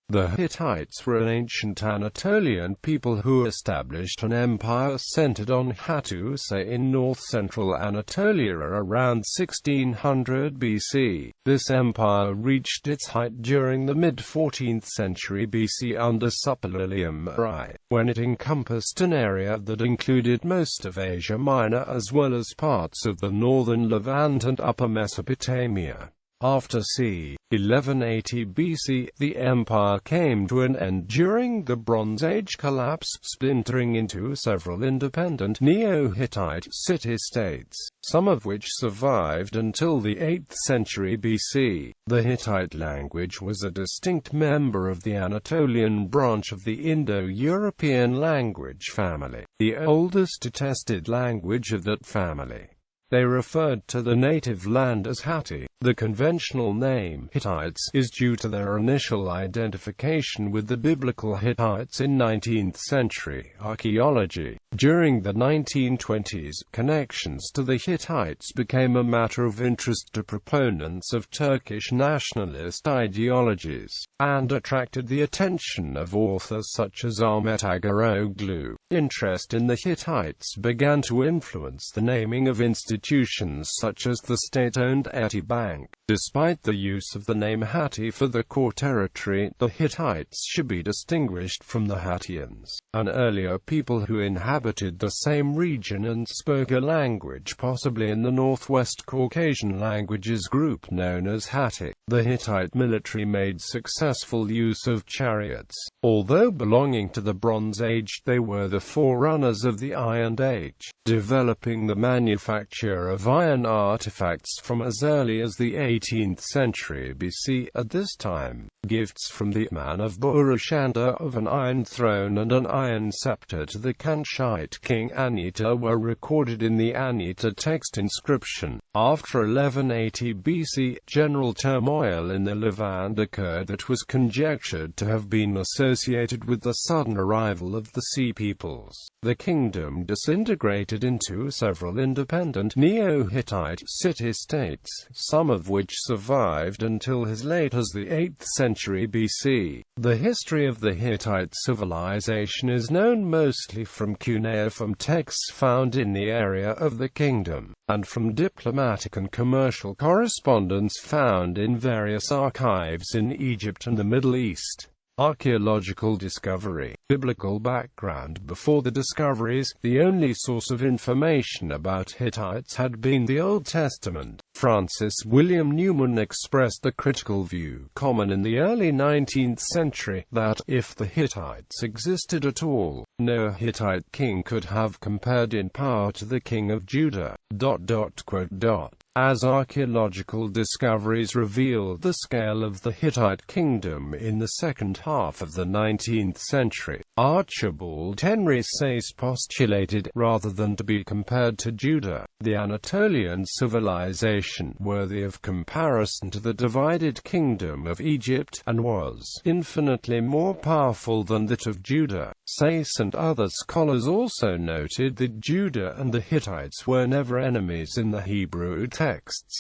The Hittites were an ancient Anatolian people who established an empire centered on Hattusa in north-central Anatolia around 1600 BC. This empire reached its height during the mid-14th century BC under Suppiluliuma I, when it encompassed an area that included most of Asia Minor as well as parts of the northern Levant and Upper Mesopotamia. After c. 1180 BC, the empire came to an end during the Bronze Age collapse, splintering into several independent Neo-Hittite city-states, some of which survived until the 8th century BC. The Hittite language was a distinct member of the Anatolian branch of the Indo-European language family, the oldest attested language of that family. They referred to the native land as Hatti. The conventional name Hittites is due to their initial identification with the biblical Hittites in 19th century archaeology. During the 1920s, connections to the Hittites became a matter of interest to proponents of Turkish nationalist ideologies, and attracted the attention of authors such as Ahmet Agharoglu. Interest in the Hittites began to influence the naming of institutions such as the state-owned Hatti Bank. Despite the use of the name Hatti for the core territory, the Hittites should be distinguished from the Hattians, an earlier people who inhabited the same region and spoke a language possibly in the Northwest Caucasian languages group known as Hatti. The Hittite military made successful use of chariots. Although belonging to the Bronze Age, they were the forerunners of the Iron Age, developing the manufacture of iron artifacts from as early as the 18th century BC. At this time, gifts from the man of Burashanda of an iron throne and an iron scepter to the Kanshite king Anita were recorded in the Anita text inscription. After 1180 BC, general turmoil in the Levant occurred that was conjectured to have been associated with the sudden arrival of the Sea Peoples. The kingdom disintegrated into several independent Neo-Hittite city-states, some of which survived until as late as the 8th century BC. The history of the Hittite civilization is known mostly from cuneiform texts found in the area of the kingdom, and from diplomatic and commercial correspondence found in various archives in Egypt and the Middle East. Archaeological discovery. Biblical background. Before the discoveries, the only source of information about Hittites had been the Old Testament. Francis William Newman expressed the critical view, common in the early 19th century, that, if the Hittites existed at all, no Hittite king could have compared in power to the king of Judah. As archaeological discoveries revealed the scale of the Hittite kingdom in the second half of the 19th century, Archibald Henry Sayce postulated, rather than to be compared to Judah, the Anatolian civilization, worthy of comparison to the divided kingdom of Egypt, and was infinitely more powerful than that of Judah. Sayce and other scholars also noted that Judah and the Hittites were never enemies in the Hebrew texts.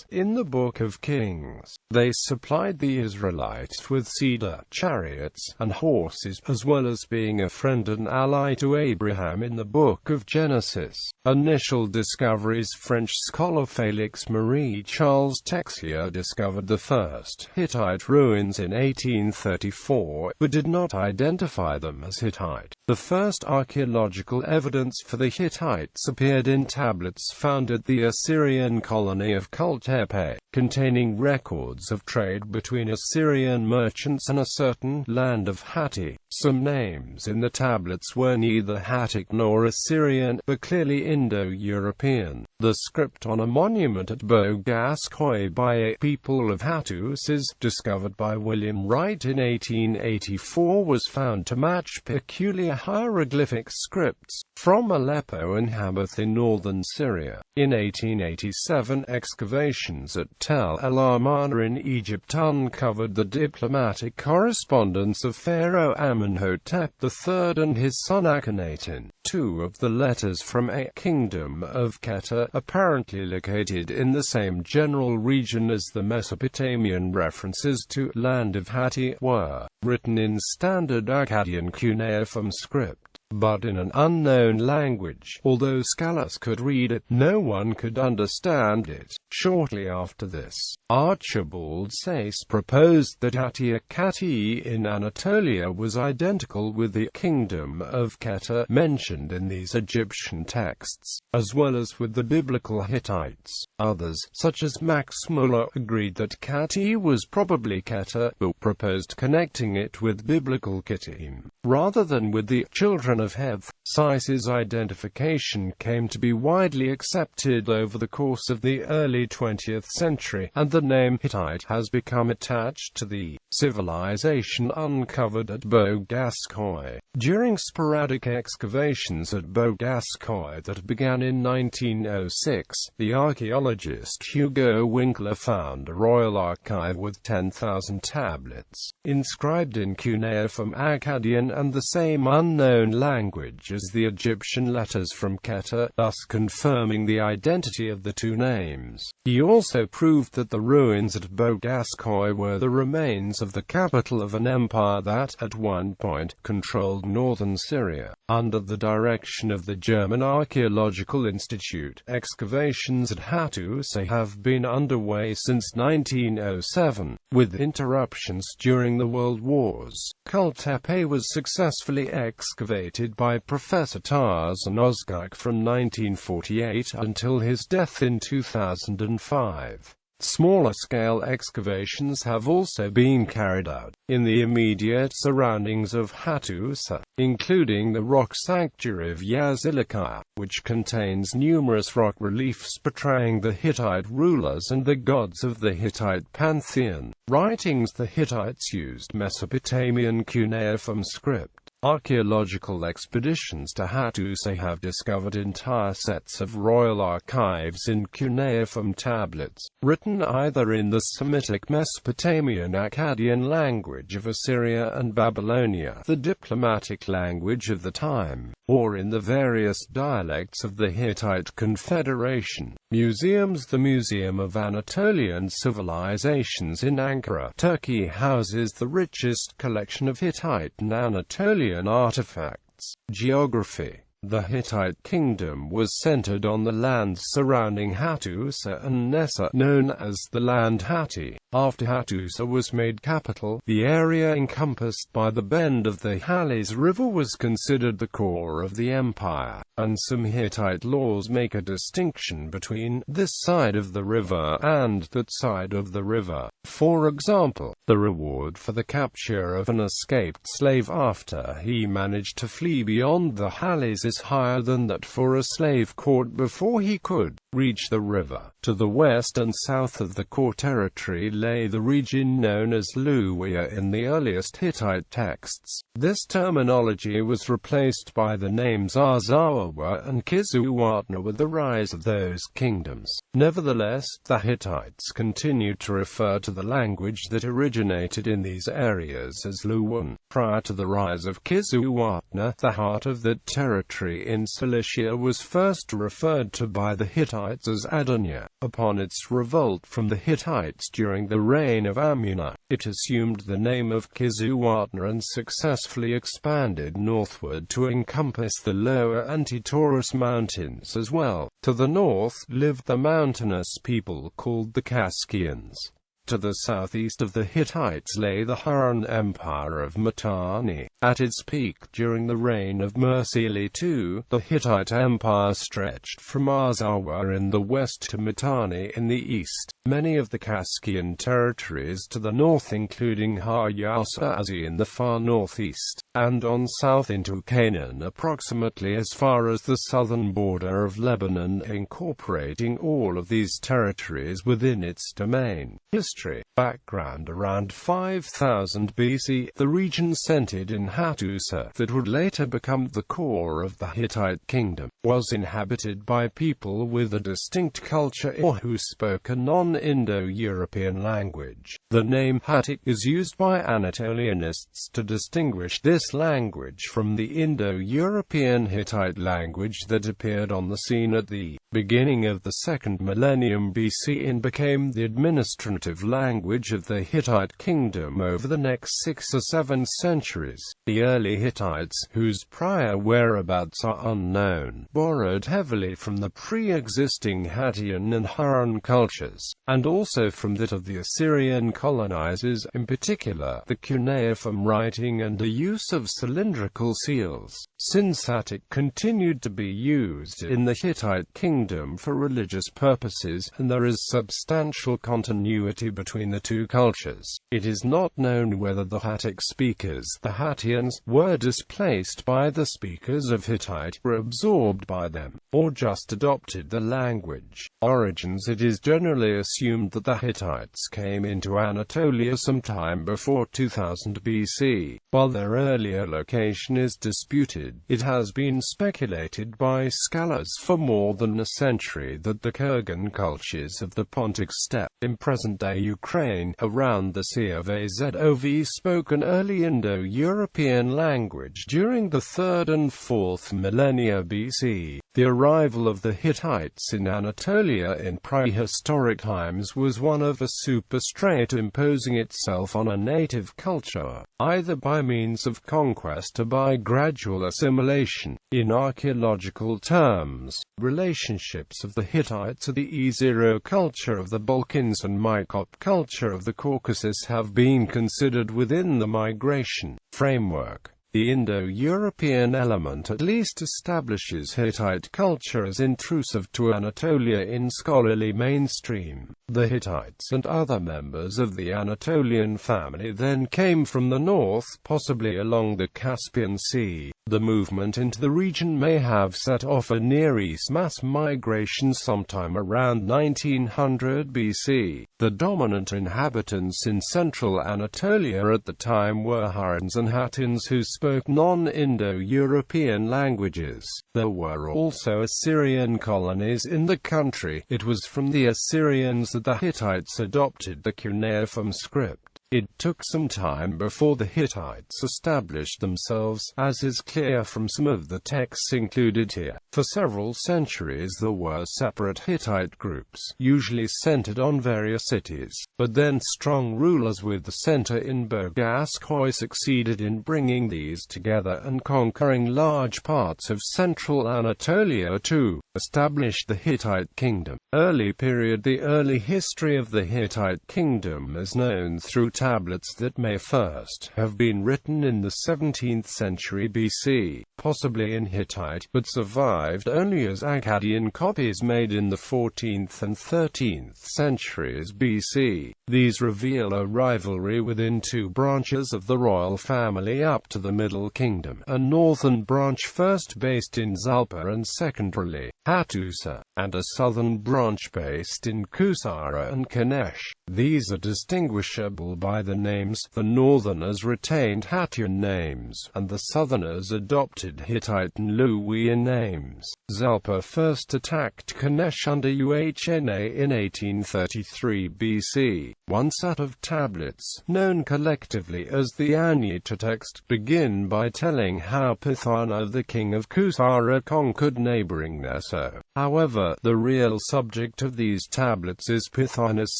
In the Book of Kings, they supplied the Israelites with cedar, chariots, and horses, as well as being a friend and ally to Abraham in the Book of Genesis. Initial discoveries. French scholar Félix Marie Charles Texier discovered the first Hittite ruins in 1834, but did not identify them as Hittite. The first archaeological evidence for the Hittites appeared in tablets found at the Assyrian colony of Kultepe, containing records of trade between Assyrian merchants and a certain land of Hatti. Some names in the tablets were neither Hattic nor Assyrian, but clearly Indo-European. The script on a monument at Bogascoy by a people of Hattusa, discovered by William Wright in 1884, was found to match peculiar hieroglyphic scripts from Aleppo and Hamath in northern Syria. In 1887, excavations at Tel El Amarna in Egypt uncovered the diplomatic correspondence of Pharaoh Amenhotep III and his son Akhenaten. Two of the letters from a kingdom of Kaygtr, apparently located in the same general region as the Mesopotamian references to land of Hatti, were written in standard Akkadian cuneiform script, but in an unknown language. Although scholars could read it, no one could understand it. Shortly after this, Archibald Sayce proposed that Hatti in Anatolia was identical with the kingdom of Kaygtr mentioned in these Egyptian texts, as well as with the biblical Hittites. Others, such as Max Muller, agreed that Hatti was probably Kaygtr, but proposed connecting it with biblical Kittim, rather than with the children of Heth. Sayce's identification came to be widely accepted over the course of the early 20th century, and the name Hittite has become attached to the civilization uncovered at Bogascoy. During sporadic excavations at Bogascoy that began in 1906, the archaeologist Hugo Winkler found a royal archive with 10,000 tablets, inscribed in cuneiform Akkadian and the same unknown language as the Egyptian letters from Kaygtr, thus confirming the identity of the two names. He also proved that the ruins at Bogascoy were the remains of the capital of an empire that, at one point, controlled northern Syria. Under the direction of the German Archaeological Institute, excavations at Hattusa have been underway since 1907, with interruptions during the World Wars. Kultepe was successfully excavated by Professor Tarzan Ozgak from 1948 until his death in 2005. Smaller-scale excavations have also been carried out in the immediate surroundings of Hattusa, including the rock sanctuary of Yazilika, which contains numerous rock reliefs portraying the Hittite rulers and the gods of the Hittite pantheon. Writings: the Hittites used Mesopotamian cuneiform script. Archaeological expeditions to Hattusa have discovered entire sets of royal archives in cuneiform tablets, written either in the Semitic Mesopotamian Akkadian language of Assyria and Babylonia, the diplomatic language of the time, or in the various dialects of the Hittite Confederation. Museums: the Museum of Anatolian Civilizations in Ankara, Turkey houses the richest collection of Hittite and Anatolian artifacts. Geography: the Hittite kingdom was centered on the lands surrounding Hattusa and Nessa, known as the land Hatti. After Hattusa was made capital, the area encompassed by the bend of the Halys River was considered the core of the empire, and some Hittite laws make a distinction between this side of the river and that side of the river. For example, the reward for the capture of an escaped slave after he managed to flee beyond the Halys is higher than that for a slave caught before he could reach the river. To the west and south of the core territory lay the region known as Luwia in the earliest Hittite texts. This terminology was replaced by the names Arzawa and Kizzuwatna with the rise of those kingdoms. Nevertheless, the Hittites continued to refer to the language that originated in these areas as Luwan. Prior to the rise of Kizzuwatna, the heart of that territory in Cilicia was first referred to by the Hittites as Adonia. Upon its revolt from the Hittites during the reign of Amunna, it assumed the name of Kizzuwatna and successfully expanded northward to encompass the lower Anti-Taurus mountains as well. To the north lived the mountainous people called the Kaskians. To the southeast of the Hittites lay the Harran Empire of Mitanni. At its peak during the reign of Mursili II, the Hittite Empire stretched from Arzawa in the west to Mitanni in the east. Many of the Kaskian territories to the north, including Hayyasa in the far northeast, and on south into Canaan approximately as far as the southern border of Lebanon, incorporating all of these territories within its domain. History history. Background: around 5000 BC, the region centered in Hattusa, that would later become the core of the Hittite kingdom, was inhabited by people with a distinct culture or who spoke a non-Indo-European language. The name Hittite is used by Anatolianists to distinguish this language from the Indo-European Hittite language that appeared on the scene at the beginning of the 2nd millennium BC and became the administrative language of the Hittite kingdom over the next 6 or 7 centuries. The early Hittites, whose prior whereabouts are unknown, borrowed heavily from the pre-existing Hattian and Harran cultures, and also from that of the Assyrian colonizers, in particular, the cuneiform writing and the use of cylindrical seals. Syntactic continued to be used in the Hittite kingdom for religious purposes, and there is substantial continuity between the two cultures. It is not known whether the Hattic speakers, the Hattians, were displaced by the speakers of Hittite, were absorbed by them, or just adopted the language. Origins: it is generally assumed that the Hittites came into Anatolia sometime before 2000 BC. While their earlier location is disputed, it has been speculated by scholars for more than a century that the Kurgan cultures of the Pontic steppe, in present-day Ukraine, around the Sea of Azov, spoke an early Indo-European language during the 3rd and 4th millennia BC. The arrival of the Hittites in Anatolia in prehistoric times was one of a superstrate imposing itself on a native culture, either by means of conquest or by gradual assimilation. In archaeological terms, relationships of the Hittites to the E0 culture of the Balkans and Mykop culture of the Caucasus have been considered within the migration framework. The Indo-European element at least establishes Hittite culture as intrusive to Anatolia in scholarly mainstream. The Hittites and other members of the Anatolian family then came from the north, possibly along the Caspian Sea. The movement into the region may have set off a Near East mass migration sometime around 1900 BC. The dominant inhabitants in central Anatolia at the time were Harrans and Hattians who spoke non-Indo-European languages. There were also Assyrian colonies in the country. It was from the Assyrians that the Hittites adopted the cuneiform script. It took some time before the Hittites established themselves, as is clear from some of the texts included here. For several centuries there were separate Hittite groups, usually centered on various cities, but then strong rulers with the center in Bogaskoi succeeded in bringing these together and conquering large parts of central Anatolia to establish the Hittite kingdom. Early period: the early history of the Hittite kingdom is known through tablets that may first have been written in the 17th century BC, possibly in Hittite, but survived only as Akkadian copies made in the 14th and 13th centuries BC. These reveal a rivalry within two branches of the royal family up to the Middle Kingdom, a northern branch first based in Zalpa and secondarily Hattusa, and a southern branch based in Kusara and Kadesh. These are distinguishable by the names. The northerners retained Hattian names, and the southerners adopted Hittite and Luwian names. Zalpa first attacked Kadesh under Uhna in 1833 BC. One set of tablets, known collectively as the Anyata text, begin by telling how Pithana, the king of Kusara, conquered neighboring Neso. However, the real subject of these tablets is Pithana's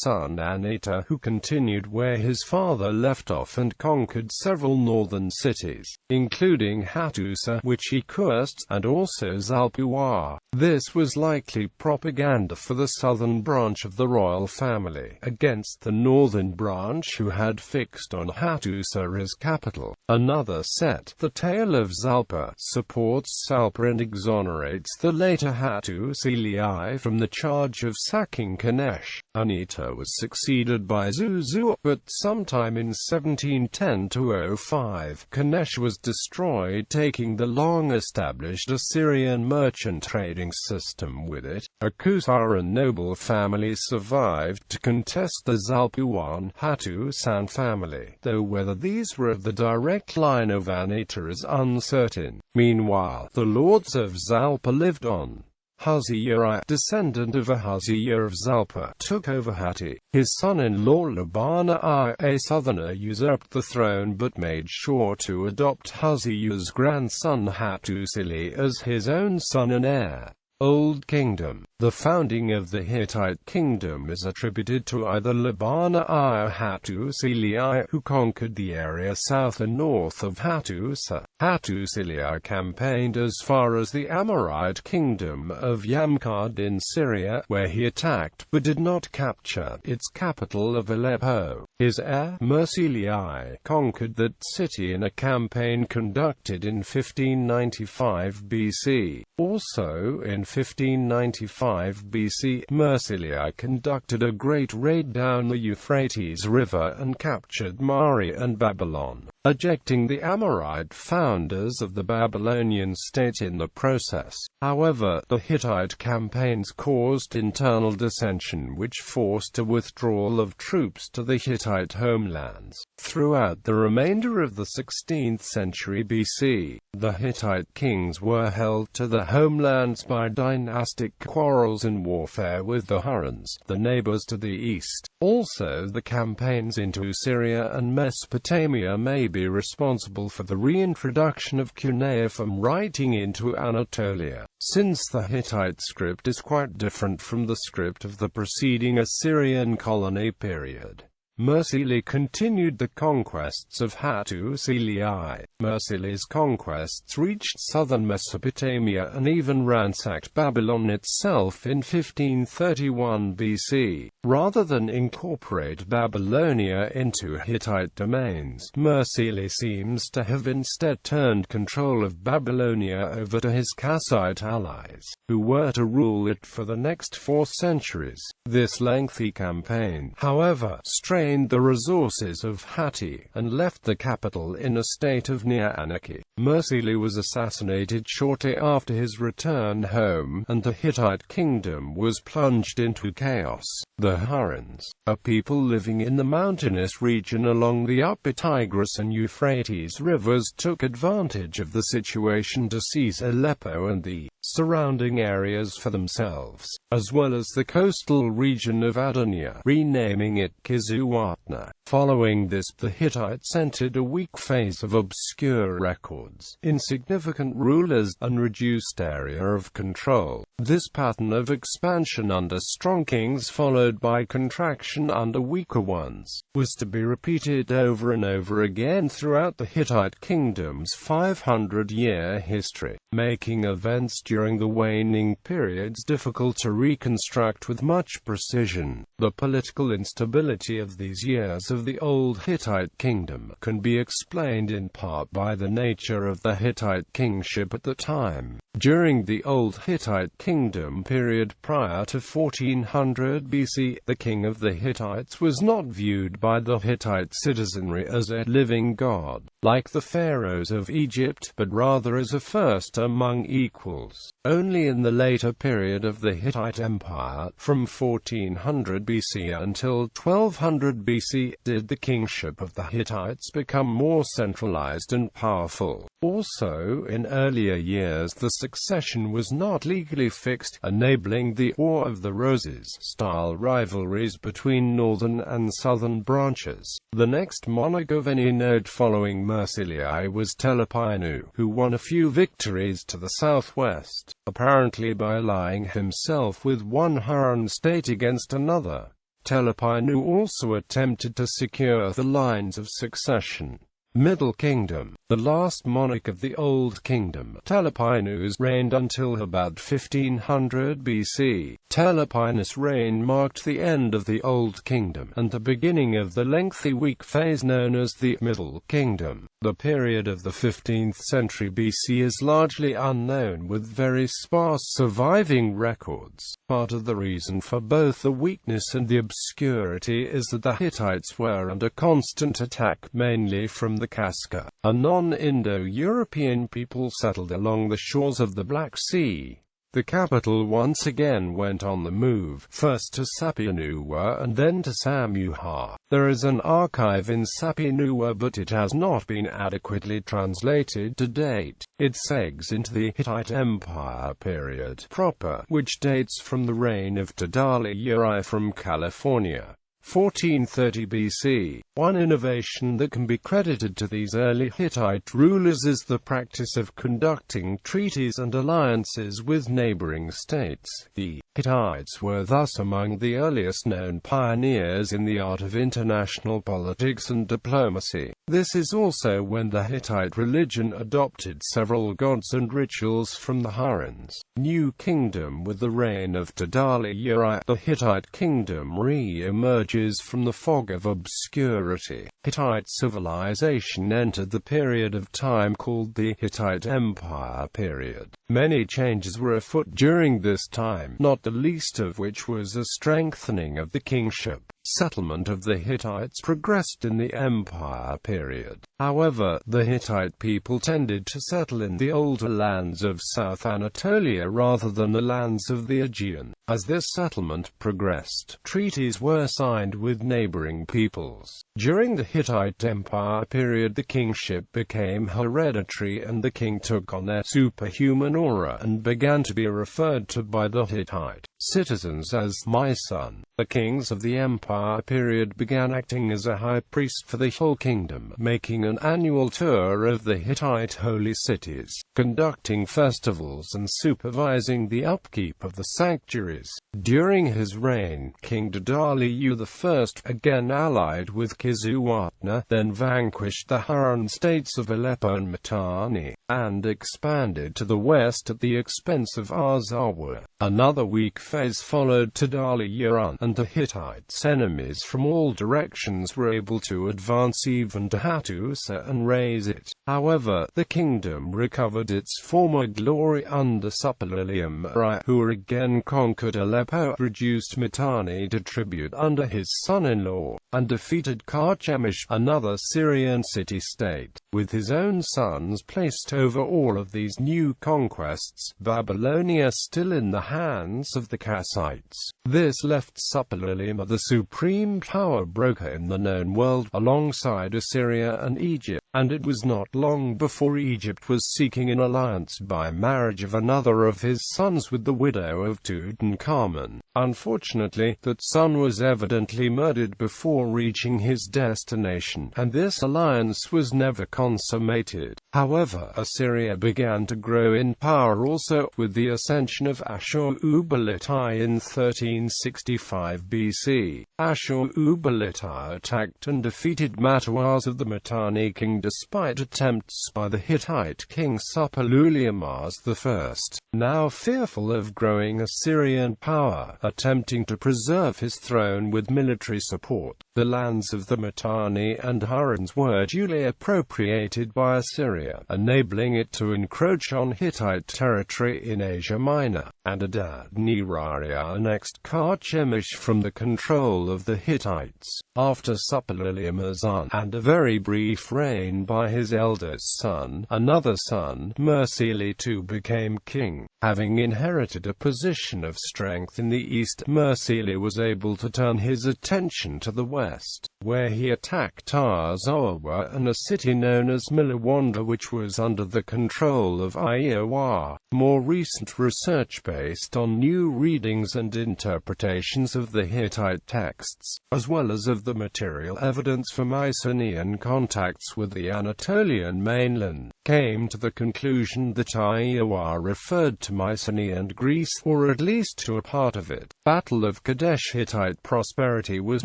son Anyata, who continued where his father left off and conquered several northern cities, including Hattusa, which he cursed, and also Zalpuwa. This was likely propaganda for the southern branch of the royal family, against the northern branch who had fixed on Hattusa as capital. Another set, the Tale of Zalpa, supports Zalpa and exonerates the later Hattusa Hattusili I from the charge of sacking Kadesh. Anita was succeeded by Zuzu, but sometime in 1710–05, Kadesh was destroyed, taking the long-established Assyrian merchant trading system with it. A Kusaran noble family survived to contest the Zalpuan Hattusan family, though whether these were of the direct line of Anita is uncertain. Meanwhile, the lords of Zalpa lived on. Huzziya I, descendant of Ahuzziya of Zalpa, took over Hatti. His son-in-law Levant I, a southerner, usurped the throne but made sure to adopt Huzziya's grandson Hattusili as his own son and heir. Old Kingdom. The founding of the Hittite kingdom is attributed to either Levant I or Hattusili I, who conquered the area south and north of Hattusa. Hattusili I campaigned as far as the Amorite kingdom of Yamkad in Syria, where he attacked, but did not capture, its capital of Aleppo. His heir, Mursili I, conquered that city in a campaign conducted in 1595 BC. Also, in 1595 BC, Mursili I conducted a great raid down the Euphrates River and captured Mari and Babylon, ejecting the Amorite founders of the Babylonian state in the process. However, the Hittite campaigns caused internal dissension which forced a withdrawal of troops to the Hittite homelands. Throughout the remainder of the 16th century BC, the Hittite kings were held to their homelands by dynastic quarrels and warfare with the Hurons, the neighbors to the east. Also, the campaigns into Syria and Mesopotamia may be responsible for the reintroduction of cuneiform writing into Anatolia, since the Hittite script is quite different from the script of the preceding Assyrian colony period. Mursili continued the conquests of Hattusili I. Mursili's conquests reached southern Mesopotamia and even ransacked Babylon itself in 1531 BC. Rather than incorporate Babylonia into Hittite domains, Mursili seems to have instead turned control of Babylonia over to his Kassite allies, who were to rule it for the next 4 centuries. This lengthy campaign, however, strained the resources of Hatti, and left the capital in a state of near anarchy. Mursili was assassinated shortly after his return home, and the Hittite kingdom was plunged into chaos. The Hurons, a people living in the mountainous region along the upper Tigris and Euphrates rivers, took advantage of the situation to seize Aleppo and the surrounding areas for themselves, as well as the coastal region of Adonia, renaming it Kizuwatna. Following this, the Hittites entered a weak phase of obscure records, insignificant rulers, and reduced area of control. This pattern of expansion under strong kings followed by contraction under weaker ones, was to be repeated over and over again throughout the Hittite kingdom's 500-year history, making events during the waning periods difficult to reconstruct with much precision. The political instability of these years of the Old Hittite Kingdom can be explained in part by the nature of the Hittite kingship at the time. During the Old Hittite Kingdom period prior to 1400 BC, the king of the Hittites was not viewed by the Hittite citizenry as a living god, like the pharaohs of Egypt, but rather as a first among equals. Only in the later period of the Hittite Empire, from 1400 BC until 1200 BC, did the kingship of the Hittites become more centralized and powerful. Also, in earlier years the succession was not legally fixed, enabling the War of the Roses-style rivalries between northern and southern branches. The next monarch of any note following Mursili I was Telopinu, who won a few victories to the southwest, apparently by allying himself with one Huron state against another. Telopinu also attempted to secure the lines of succession. Middle Kingdom. The last monarch of the Old Kingdom, Telopinus, reigned until about 1500 BC. Telopinus' reign marked the end of the Old Kingdom, and the beginning of the lengthy weak phase known as the Middle Kingdom. The period of the 15th century BC is largely unknown, with very sparse surviving records. Part of the reason for both the weakness and the obscurity is that the Hittites were under constant attack, mainly from the Kaska, a non-Indo-European people settled along the shores of the Black Sea. The capital once again went on the move, first to Suppiluliuma I and then to Samuha. There is an archive in Suppiluliuma I, but it has not been adequately translated to date. It segs into the Hittite Empire period proper, which dates from the reign of Suppiluliuma I from California. 1430 BC. One innovation that can be credited to these early Hittite rulers is the practice of conducting treaties and alliances with neighboring states. The Hittites were thus among the earliest known pioneers in the art of international politics and diplomacy. This is also when the Hittite religion adopted several gods and rituals from the Hurons. New Kingdom. With the reign of Suppiluliuma I, the Hittite kingdom re-emerges from the fog of obscurity. Hittite civilization entered the period of time called the Hittite Empire period. Many changes were afoot during this time, not the least of which was a strengthening of the kingship. Settlement of the Hittites progressed in the Empire period. However, the Hittite people tended to settle in the older lands of South Anatolia rather than the lands of the Aegean. As this settlement progressed, treaties were signed with neighboring peoples. During the Hittite Empire period, the kingship became hereditary and the king took on a superhuman aura and began to be referred to by the Hittite citizens as "my son." The kings of the Empire period began acting as a high priest for the whole kingdom, making an annual tour of the Hittite holy cities, conducting festivals and supervising the upkeep of the sanctuaries. During his reign, King Suppiluliuma I, again allied with Kaygtr, then vanquished the Huron states of Aleppo and Mitanni, and expanded to the west at the expense of Arzawa. Another weak phase followed Suppiluliuma I, and the Hittites' enemies from all directions were able to advance even to Hattusa and raise it. However, the kingdom recovered its former glory under Suppiluliuma I, who again conquered Aleppo, reduced Mitanni to tribute under his son-in-law, and defeated Carchemish, another Syrian city-state. With his own sons placed over all of these new conquests, Babylonia still in the hands of the Kassites. This left Suppiluliuma the supreme power broker in the known world, alongside Assyria and Egypt, and it was not long before Egypt was seeking an alliance by marriage of another of his sons with the widow of Tutankhamun. Unfortunately, that son was evidently murdered before reaching his destination, and this alliance was never consummated. However, Assyria began to grow in power also, with the ascension of Ashur-uballit I in 1365 BC. Ashur-uballit I attacked and defeated Matawas of the Mitanni king despite attempts by the Hittite king Suppiluliuma I. Now fearful of growing Assyrian power, attempting to preserve his throne with military support, the lands of the Mitanni and Hurons were duly appropriated by Assyria, enabling it to encroach on Hittite territory in Asia Minor, and Adad-niraria annexed Carchemish from the control of the Hittites. After Suppiluliuma's son, and a very brief reign by his eldest son, another son, Mursili II, became king. Having inherited a position of strength in the east, Mursili was able to turn his attention to the west, where he attacked Arzawa and a city known as Milawanda, which was under the control of Iowa. More recent research based on new readings and interpretations of the Hittite texts, as well as of the material evidence for Mycenaean contacts with the Anatolian mainland, came to the conclusion that Iowa referred to Mycenae and Greece, or at least to a part of it. Battle of Kadesh. Hittite prosperity was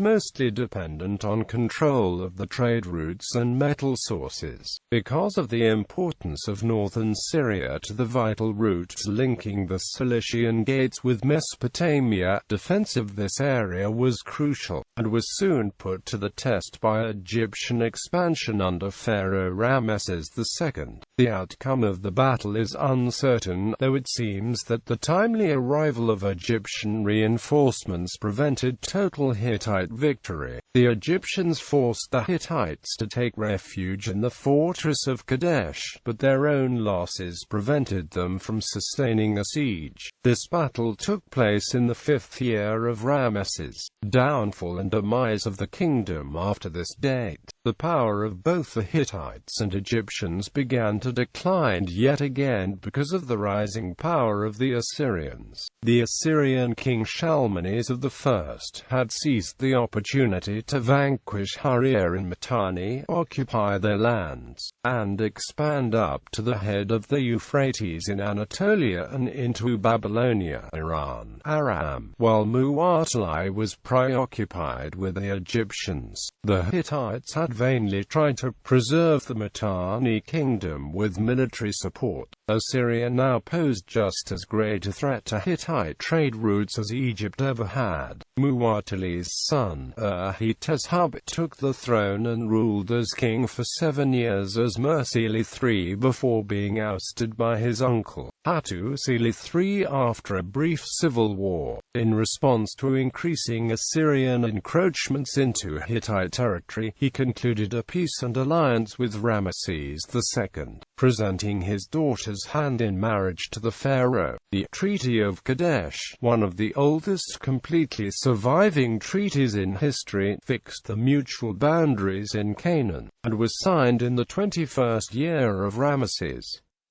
mostly dependent on control of the trade routes and metal sources. Because of the importance of northern Syria to the vital routes linking the Cilician Gates with Mesopotamia, defense of this area was crucial, and was soon put to the test by Egyptian expansion under Pharaoh Ramesses II. The outcome of the battle is uncertain, though it seems that the timely arrival of Egyptian reinforcements prevented total Hittite victory. The Egyptians forced the Hittites to take refuge in the fortress of Kadesh, but their own losses prevented them from sustaining a siege. This battle took place in the 5th year of Ramesses' downfall and demise of the kingdom. After this date, the power of both the Hittites and Egyptians began to decline yet again because of the rising power of the Assyrians. The Assyrian king Shalmaneser I had seized the opportunity to vanquish Harir and Mitanni, occupy their lands, and expand up to the head of the Euphrates in Anatolia and into Babylonia, Iran, Aram, while Mu'atali was preoccupied with the Egyptians. The Hittites had vainly tried to preserve the Mitanni kingdom with military support. Assyria now posed just as great a threat to Hittite trade routes as Egypt ever had. Mu'atali's son, Hattusa, took the throne and ruled as king for 7 years as Mursili III before being ousted by his uncle, Hattusa III, after a brief civil war. In response to increasing Assyrian encroachments into Hittite territory, he concluded a peace and alliance with Ramesses II, presenting his daughter's hand in marriage to the pharaoh. The Treaty of Kadesh, one of the oldest completely surviving treaties in history, fixed the mutual boundaries in Canaan, and was signed in the 21st year of Ramesses.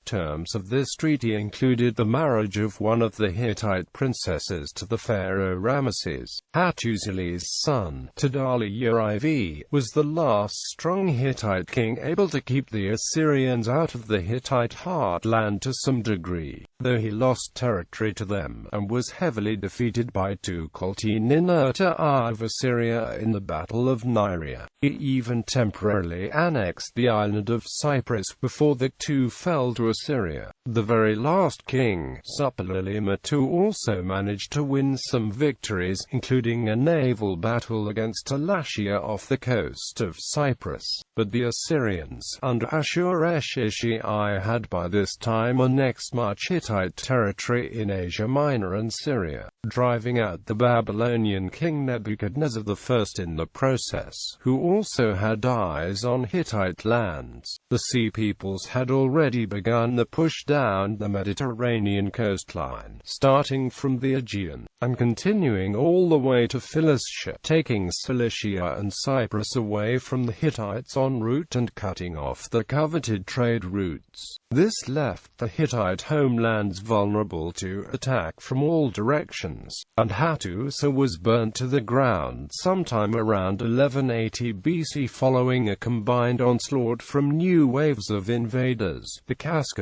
Terms of this treaty included the marriage of one of the Hittite princesses to the pharaoh Ramesses. Hattusili's son, Suppiluliuma I, was the last strong Hittite king able to keep the Assyrians out of the Hittite heartland to some degree, though he lost territory to them, and was heavily defeated by Tukulti-Ninurta I of Assyria in the Battle of Narea. He even temporarily annexed the island of Cyprus before the two fell to Assyria. The very last king, Suppiluliuma II, also managed to win some victories, including a naval battle against Alatia off the coast of Cyprus. But the Assyrians, under Ashur-eshi I, had by this time annexed much Hittite territory in Asia Minor and Syria, driving out the Babylonian king Nebuchadnezzar I in the process, who also had eyes on Hittite lands. The Sea Peoples had already begun the push down the Mediterranean coastline, starting from the Aegean, and continuing all the way to Philistia, taking Cilicia and Cyprus away from the Hittites en route and cutting off the coveted trade routes. This left the Hittite homelands vulnerable to attack from all directions, and Hattusa was burnt to the ground sometime around 1180 BC following a combined onslaught from new waves of invaders, the Kaskas,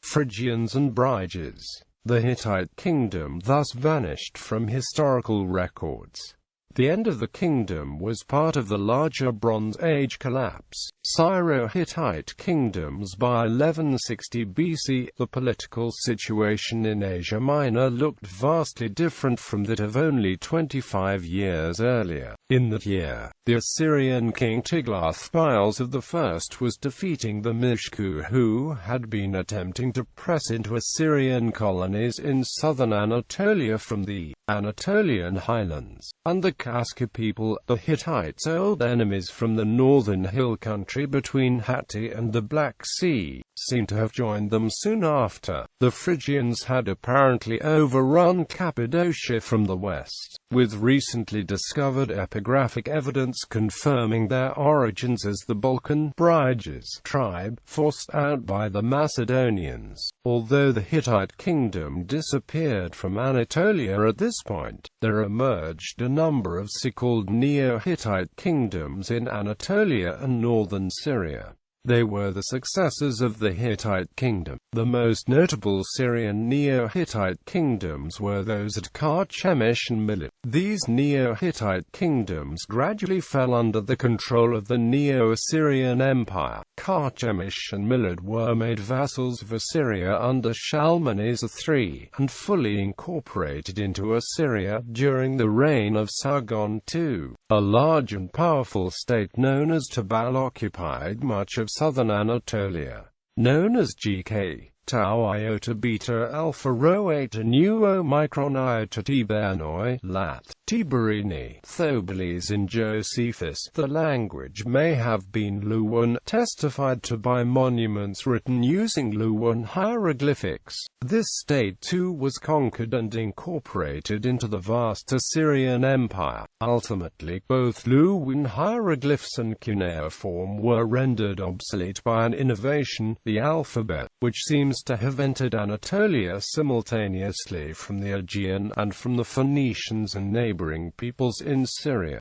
Phrygians and Bryges. The Hittite kingdom thus vanished from historical records. The end of the kingdom was part of the larger Bronze Age collapse. Syro-Hittite kingdoms by 1160 BC, the political situation in Asia Minor looked vastly different from that of only 25 years earlier. In that year, the Assyrian king Tiglath-Pileser I was defeating the Mishku, who had been attempting to press into Assyrian colonies in southern Anatolia from the Anatolian highlands, and the Kaska people, the Hittites' old enemies from the northern hill country between Hatti and the Black Sea, seemed to have joined them soon after. The Phrygians had apparently overrun Cappadocia from the west, with recently discovered epigraphic evidence confirming their origins as the Balkan Bryges tribe, forced out by the Macedonians. Although the Hittite kingdom disappeared from Anatolia at this point, there emerged a number of so-called Neo-Hittite kingdoms in Anatolia and northern Syria. They were the successors of the Hittite kingdom. The most notable Syrian Neo-Hittite kingdoms were those at Carchemish and Milet. These Neo-Hittite kingdoms gradually fell under the control of the Neo-Assyrian Empire. Carchemish and Milet were made vassals of Assyria under Shalmaneser III, and fully incorporated into Assyria during the reign of Sargon II. A large and powerful state known as Tabal occupied much of southern Anatolia. Known as GK, Tau Iota Beta Alpha Rho Eta Nu Omicron Iota Tibernoi, Lat. Tiberini, Thobiles in Josephus. The language may have been Luwian, testified to by monuments written using Luwian hieroglyphics. This state too was conquered and incorporated into the vast Assyrian Empire. Ultimately, both Luwian hieroglyphs and cuneiform were rendered obsolete by an innovation, the alphabet, which seems to have entered Anatolia simultaneously from the Aegean and from the Phoenicians and neighboring peoples in Syria.